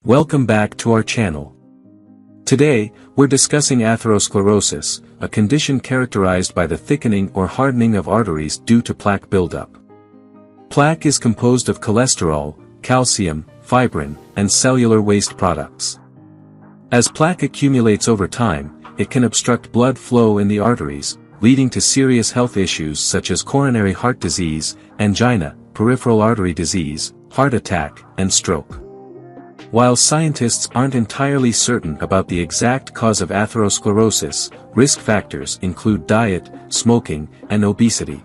Welcome back to our channel. Today, we're discussing atherosclerosis, a condition characterized by the thickening or hardening of arteries due to plaque buildup. Plaque is composed of cholesterol, calcium, fibrin, and cellular waste products. As plaque accumulates over time, it can obstruct blood flow in the arteries, leading to serious health issues such as coronary heart disease, angina, peripheral artery disease, heart attack, and stroke. While scientists aren't entirely certain about the exact cause of atherosclerosis, risk factors include diet, smoking, and obesity.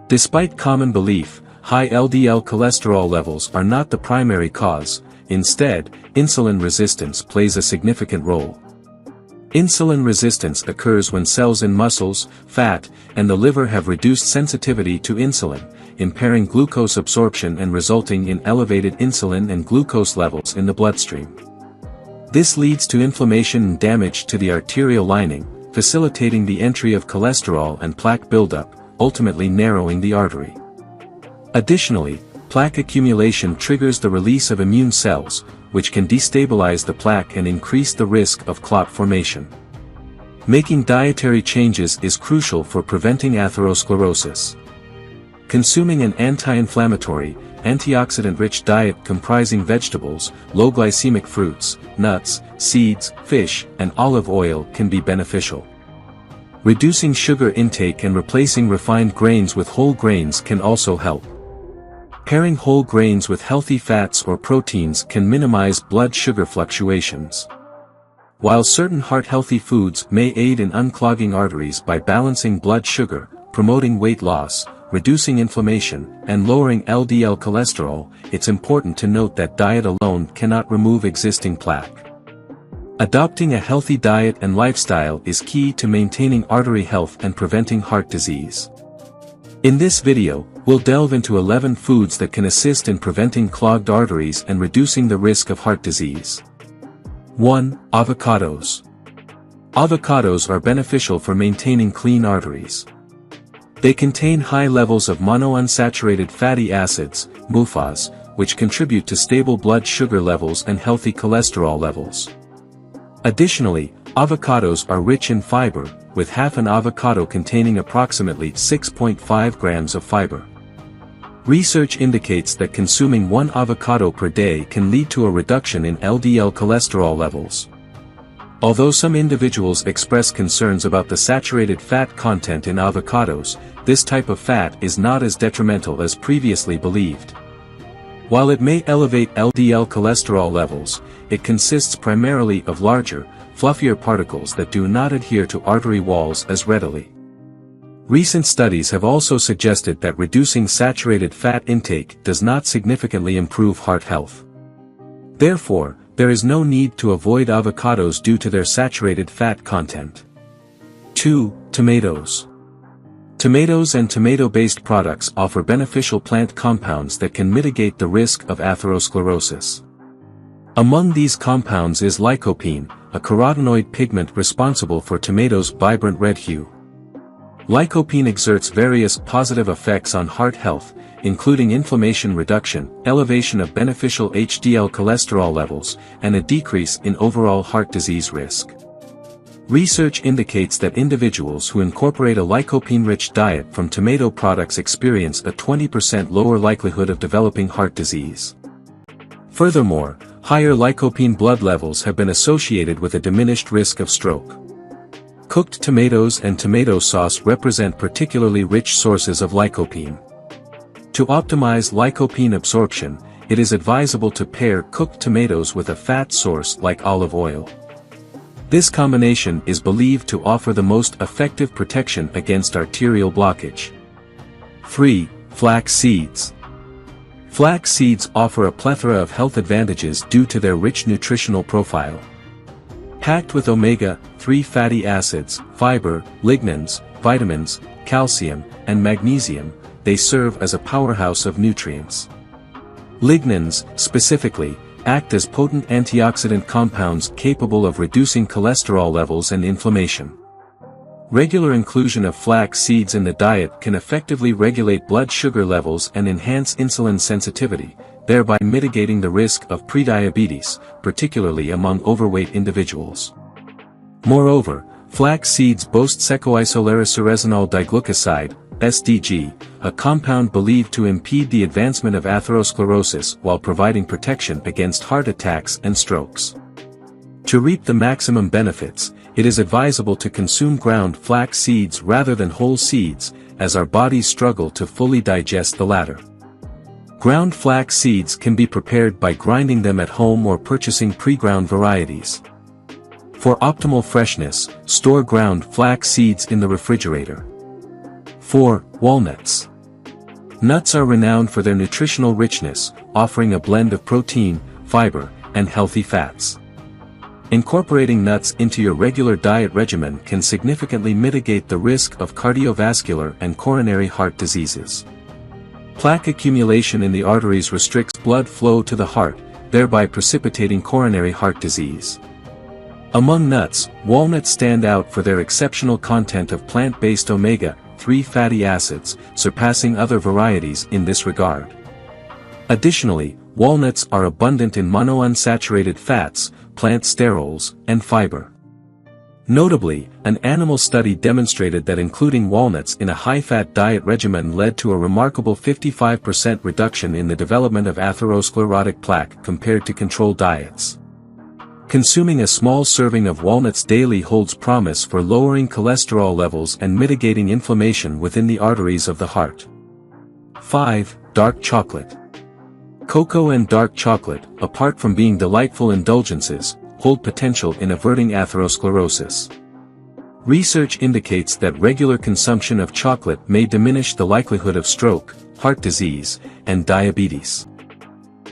Despite common belief, high LDL cholesterol levels are not the primary cause. Instead, insulin resistance plays a significant role. Insulin resistance occurs when cells in muscles, fat, and the liver have reduced sensitivity to insulin, impairing glucose absorption and resulting in elevated insulin and glucose levels in the bloodstream. This leads to inflammation and damage to the arterial lining, facilitating the entry of cholesterol and plaque buildup, ultimately narrowing the artery. Additionally, plaque accumulation triggers the release of immune cells, which can destabilize the plaque and increase the risk of clot formation. Making dietary changes is crucial for preventing atherosclerosis. Consuming an anti-inflammatory, antioxidant-rich diet comprising vegetables, low-glycemic fruits, nuts, seeds, fish, and olive oil can be beneficial. Reducing sugar intake and replacing refined grains with whole grains can also help. Pairing whole grains with healthy fats or proteins can minimize blood sugar fluctuations. While certain heart-healthy foods may aid in unclogging arteries by balancing blood sugar, promoting weight loss, reducing inflammation, and lowering LDL cholesterol, it's important to note that diet alone cannot remove existing plaque. Adopting a healthy diet and lifestyle is key to maintaining artery health and preventing heart disease. In this video, we'll delve into 11 foods that can assist in preventing clogged arteries and reducing the risk of heart disease. 1. Avocados. Avocados are beneficial for maintaining clean arteries. They contain high levels of monounsaturated fatty acids, MUFAs, which contribute to stable blood sugar levels and healthy cholesterol levels. Additionally, avocados are rich in fiber, with half an avocado containing approximately 6.5 grams of fiber. Research indicates that consuming one avocado per day can lead to a reduction in LDL cholesterol levels. Although some individuals express concerns about the saturated fat content in avocados, this type of fat is not as detrimental as previously believed. While it may elevate LDL cholesterol levels, it consists primarily of larger, fluffier particles that do not adhere to artery walls as readily. Recent studies have also suggested that reducing saturated fat intake does not significantly improve heart health. Therefore, there is no need to avoid avocados due to their saturated fat content. 2. Tomatoes. Tomatoes and tomato-based products offer beneficial plant compounds that can mitigate the risk of atherosclerosis. Among these compounds is lycopene, a carotenoid pigment responsible for tomatoes' vibrant red hue. Lycopene exerts various positive effects on heart health, including inflammation reduction, elevation of beneficial HDL cholesterol levels, and a decrease in overall heart disease risk. Research indicates that individuals who incorporate a lycopene-rich diet from tomato products experience a 20% lower likelihood of developing heart disease. Furthermore, higher lycopene blood levels have been associated with a diminished risk of stroke. Cooked tomatoes and tomato sauce represent particularly rich sources of lycopene. To optimize lycopene absorption, it is advisable to pair cooked tomatoes with a fat source like olive oil. This combination is believed to offer the most effective protection against arterial blockage. 3. Flax seeds. Flax seeds offer a plethora of health advantages due to their rich nutritional profile. Packed with omega-3 fatty acids, fiber, lignans, vitamins, calcium, and magnesium, they serve as a powerhouse of nutrients. Lignans, specifically, act as potent antioxidant compounds capable of reducing cholesterol levels and inflammation. Regular inclusion of flax seeds in the diet can effectively regulate blood sugar levels and enhance insulin sensitivity, thereby mitigating the risk of prediabetes, particularly among overweight individuals. Moreover, flax seeds boast secoisolarisuresinol diglucoside, SDG, a compound believed to impede the advancement of atherosclerosis while providing protection against heart attacks and strokes. To reap the maximum benefits, it is advisable to consume ground flax seeds rather than whole seeds, as our bodies struggle to fully digest the latter. Ground flax seeds can be prepared by grinding them at home or purchasing pre-ground varieties. For optimal freshness, store ground flax seeds in the refrigerator. 4. Walnuts. Nuts are renowned for their nutritional richness, offering a blend of protein, fiber, and healthy fats. Incorporating nuts into your regular diet regimen can significantly mitigate the risk of cardiovascular and coronary heart diseases. Plaque accumulation in the arteries restricts blood flow to the heart, thereby precipitating coronary heart disease. Among nuts, walnuts stand out for their exceptional content of plant-based omega-3 fatty acids, surpassing other varieties in this regard. Additionally, walnuts are abundant in monounsaturated fats, plant sterols, and fiber. Notably, an animal study demonstrated that including walnuts in a high-fat diet regimen led to a remarkable 55% reduction in the development of atherosclerotic plaque compared to control diets. Consuming a small serving of walnuts daily holds promise for lowering cholesterol levels and mitigating inflammation within the arteries of the heart. 5. Dark chocolate. Cocoa and dark chocolate, apart from being delightful indulgences, hold potential in averting atherosclerosis. Research indicates that regular consumption of chocolate may diminish the likelihood of stroke, heart disease, and diabetes.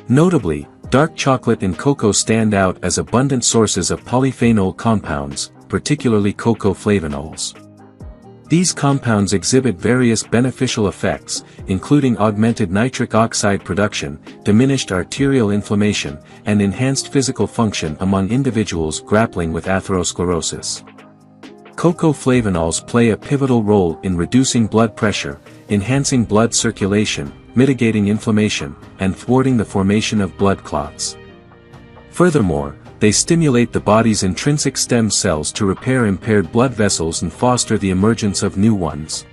Notably, dark chocolate and cocoa stand out as abundant sources of polyphenol compounds, particularly cocoa flavonols. These compounds exhibit various beneficial effects, including augmented nitric oxide production, diminished arterial inflammation, and enhanced physical function among individuals grappling with atherosclerosis. Cocoa flavonols play a pivotal role in reducing blood pressure, enhancing blood circulation, mitigating inflammation, and thwarting the formation of blood clots. Furthermore, they stimulate the body's intrinsic stem cells to repair impaired blood vessels and foster the emergence of new ones.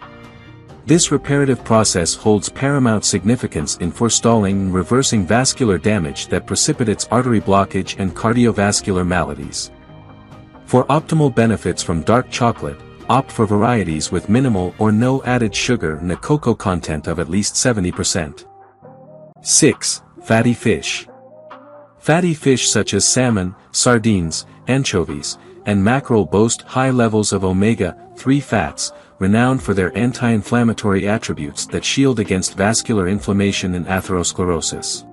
This reparative process holds paramount significance in forestalling and reversing vascular damage that precipitates artery blockage and cardiovascular maladies. For optimal benefits from dark chocolate, opt for varieties with minimal or no added sugar and a cocoa content of at least 70%. 6. Fatty fish. Fatty fish such as salmon, sardines, anchovies, and mackerel boast high levels of omega-3 fats, renowned for their anti-inflammatory attributes that shield against vascular inflammation and atherosclerosis.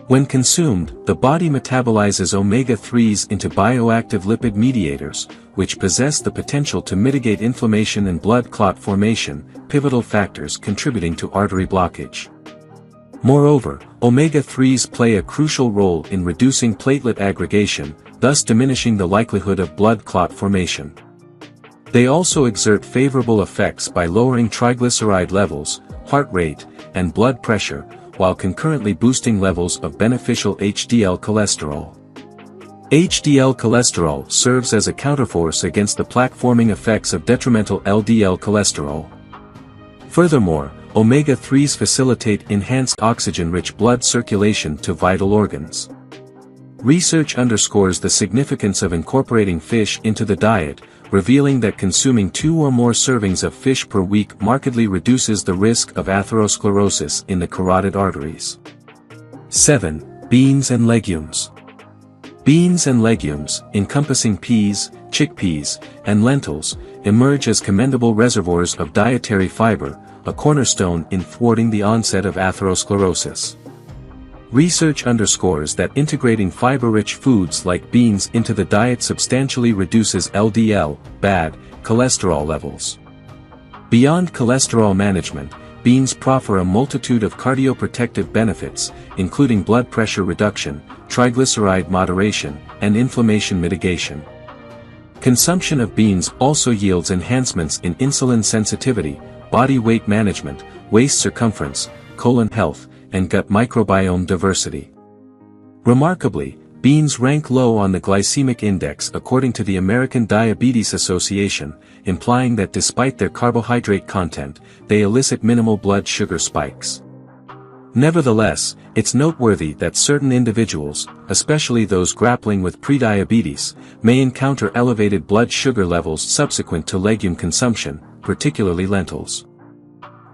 When consumed, the body metabolizes omega-3s into bioactive lipid mediators, which possess the potential to mitigate inflammation and blood clot formation, pivotal factors contributing to artery blockage. Moreover, omega-3s play a crucial role in reducing platelet aggregation, thus diminishing the likelihood of blood clot formation. They also exert favorable effects by lowering triglyceride levels, heart rate, and blood pressure, while concurrently boosting levels of beneficial HDL cholesterol. HDL cholesterol serves as a counterforce against the plaque-forming effects of detrimental LDL cholesterol. Furthermore, omega-3s facilitate enhanced oxygen-rich blood circulation to vital organs. Research underscores the significance of incorporating fish into the diet, revealing that consuming 2 or more servings of fish per week markedly reduces the risk of atherosclerosis in the carotid arteries. 7. Beans and legumes. Beans and legumes, encompassing peas, chickpeas, and lentils, emerge as commendable reservoirs of dietary fiber, a cornerstone in thwarting the onset of atherosclerosis. Research underscores that integrating fiber-rich foods like beans into the diet substantially reduces LDL, bad cholesterol levels. Beyond cholesterol management, beans proffer a multitude of cardioprotective benefits, including blood pressure reduction, triglyceride moderation, and inflammation mitigation. Consumption of beans also yields enhancements in insulin sensitivity, body weight management, waist circumference, colon health, and gut microbiome diversity. Remarkably, beans rank low on the glycemic index according to the American Diabetes Association, implying that despite their carbohydrate content, they elicit minimal blood sugar spikes. Nevertheless, it's noteworthy that certain individuals, especially those grappling with prediabetes, may encounter elevated blood sugar levels subsequent to legume consumption, particularly lentils.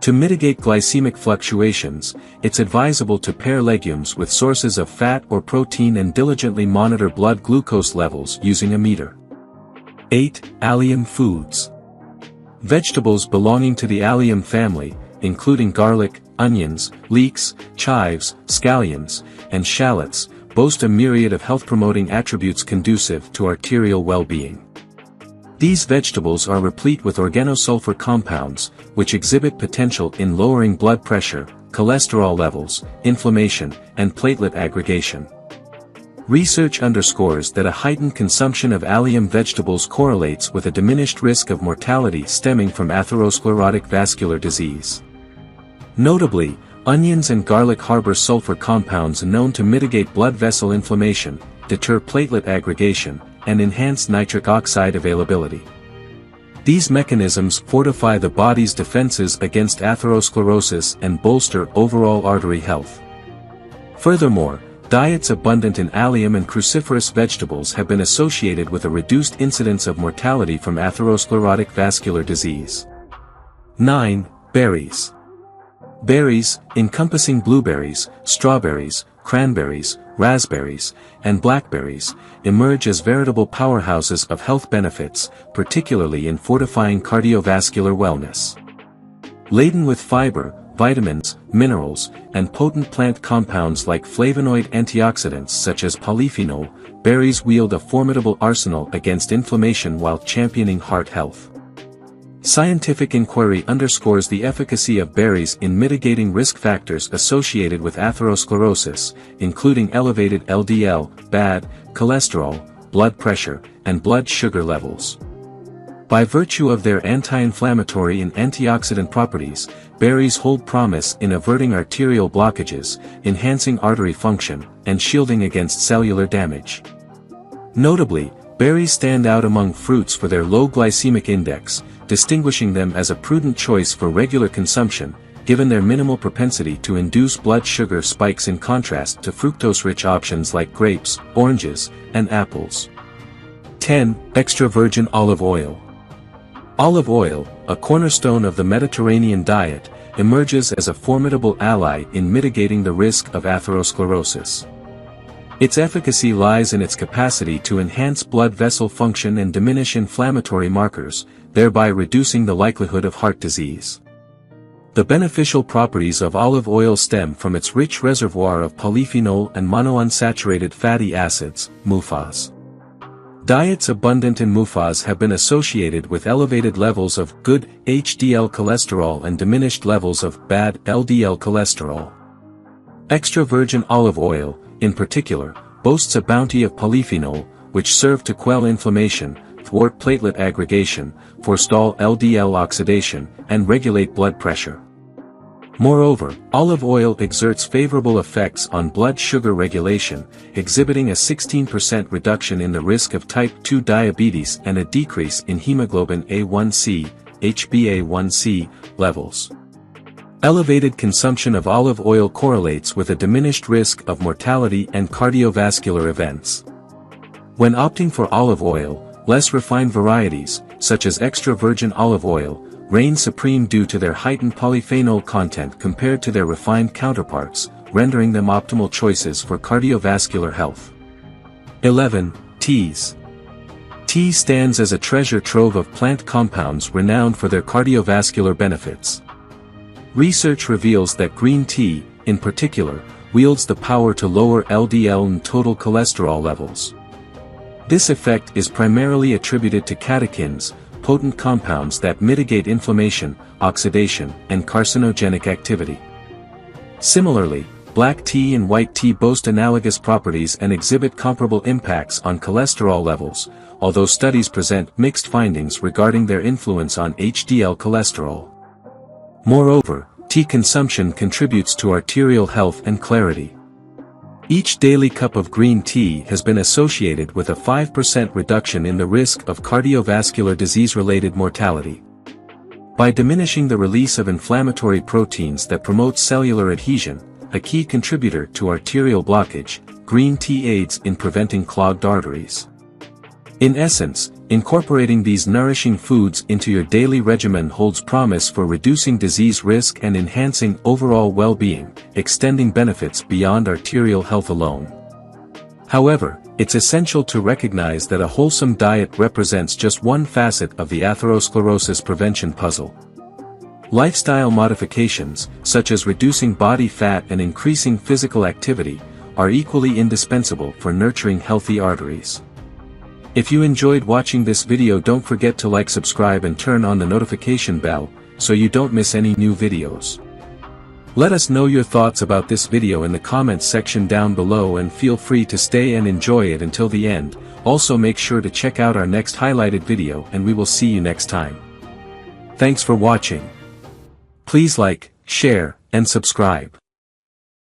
To mitigate glycemic fluctuations, it's advisable to pair legumes with sources of fat or protein and diligently monitor blood glucose levels using a meter. 8. Allium foods. Vegetables belonging the allium family, including garlic, onions, leeks, chives, scallions, and shallots, boast a myriad of health-promoting attributes conducive to arterial well-being. These vegetables are replete with organosulfur compounds, which exhibit potential in lowering blood pressure, cholesterol levels, inflammation, and platelet aggregation. Research underscores that a heightened consumption of allium vegetables correlates with a diminished risk of mortality stemming from atherosclerotic vascular disease. Notably, onions and garlic harbor sulfur compounds known to mitigate blood vessel inflammation, deter platelet aggregation, and enhance nitric oxide availability. These mechanisms fortify the body's defenses against atherosclerosis and bolster overall artery health. Furthermore, diets abundant in allium and cruciferous vegetables have been associated with a reduced incidence of mortality from atherosclerotic vascular disease. 9. Berries. Berries, encompassing blueberries, strawberries, cranberries, raspberries, and blackberries, emerge as veritable powerhouses of health benefits, particularly in fortifying cardiovascular wellness. Laden with fiber, vitamins, minerals, and potent plant compounds like flavonoid antioxidants such as polyphenol, berries wield a formidable arsenal against inflammation while championing heart health. Scientific inquiry underscores the efficacy of berries in mitigating risk factors associated with atherosclerosis, including elevated LDL, bad cholesterol, blood pressure, and blood sugar levels. By virtue of their anti-inflammatory and antioxidant properties, berries hold promise in averting arterial blockages, enhancing artery function, and shielding against cellular damage. Notably, berries stand out among fruits for their low glycemic index, distinguishing them as a prudent choice for regular consumption, given their minimal propensity to induce blood sugar spikes in contrast to fructose-rich options like grapes, oranges, and apples. 10. Extra virgin olive oil. Olive oil, a cornerstone of the Mediterranean diet, emerges as a formidable ally in mitigating the risk of atherosclerosis. Its efficacy lies in its capacity to enhance blood vessel function and diminish inflammatory markers, thereby reducing the likelihood of heart disease. The beneficial properties of olive oil stem from its rich reservoir of polyphenol and monounsaturated fatty acids, MUFAs. Diets abundant in MUFAs have been associated with elevated levels of good HDL cholesterol and diminished levels of bad LDL cholesterol. Extra virgin olive oil, in particular, boasts a bounty of polyphenol, which serve to quell inflammation, thwart platelet aggregation, forestall LDL oxidation, and regulate blood pressure. Moreover, olive oil exerts favorable effects on blood sugar regulation, exhibiting a 16% reduction in the risk of type 2 diabetes and a decrease in hemoglobin A1c, HbA1c, levels. Elevated consumption of olive oil correlates with a diminished risk of mortality and cardiovascular events. When opting for olive oil, less refined varieties, such as extra virgin olive oil, reign supreme due to their heightened polyphenol content compared to their refined counterparts, rendering them optimal choices for cardiovascular health. 11. Teas. Tea stands as a treasure trove of plant compounds renowned for their cardiovascular benefits. Research reveals that green tea, in particular, wields the power to lower LDL and total cholesterol levels. This effect is primarily attributed to catechins, potent compounds that mitigate inflammation, oxidation, and carcinogenic activity. Similarly, black tea and white tea boast analogous properties and exhibit comparable impacts on cholesterol levels, although studies present mixed findings regarding their influence on HDL cholesterol. Moreover, tea consumption contributes to arterial health and clarity. Each daily cup of green tea has been associated with a 5% reduction in the risk of cardiovascular disease-related mortality. By diminishing the release of inflammatory proteins that promote cellular adhesion, a key contributor to arterial blockage, green tea aids in preventing clogged arteries. In essence, incorporating these nourishing foods into your daily regimen holds promise for reducing disease risk and enhancing overall well-being, extending benefits beyond arterial health alone. However, it's essential to recognize that a wholesome diet represents just one facet of the atherosclerosis prevention puzzle. Lifestyle modifications, such as reducing body fat and increasing physical activity, are equally indispensable for nurturing healthy arteries. If you enjoyed watching this video, don't forget to like, subscribe and turn on the notification bell, so you don't miss any new videos. Let us know your thoughts about this video in the comments section down below, and feel free to stay and enjoy it until the end. Also make sure to check out our next highlighted video, and we will see you next time. Thanks for watching. Please like, share, and subscribe.